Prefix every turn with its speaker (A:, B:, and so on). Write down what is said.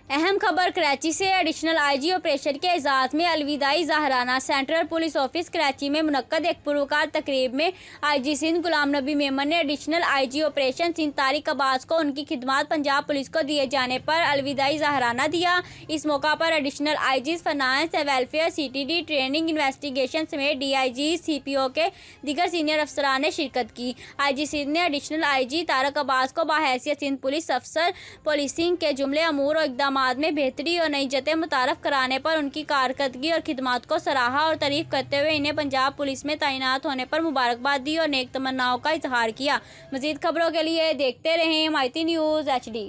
A: अहम खबर कराची से। एडिशनल आईजी ऑपरेशन के एजाज़ में अलविदाई ज़ाहराना सेंट्रल पुलिस ऑफिस कराची में मुनक्कद एक पुरवकार तकरीब में आईजी सिंध गुलाम नबी मेमन ने additional IG operation Sindh Tariq Abbas को उनकी खिदमत पंजाब पुलिस को दिए जाने पर अलविदाई ज़ाहराना दिया। इस मौका पर additional IG finance welfare, CTD, training, investigation समेत DIG, CPO के दीगर सीनियर अफसरान ने शिरकत की। आईजी सिंध ने एडिशनल आईजी तारिक अब्बास को बाहैसियत सिंध पुलिस अफसर पुलिसिंग के जुमले अमूर और इकदाम में बेहतरी और नई जतें मुतारफ कराने पर उनकी कारकर्दगी और खिदमत को सराहा और तारीफ करते हुए इन्हें पंजाब पुलिस में तैनात होने पर मुबारकबाद दी और नेक तमन्नाओं का इजहार किया। मजीद खबरों के लिए देखते रहें MIT न्यूज़ HD।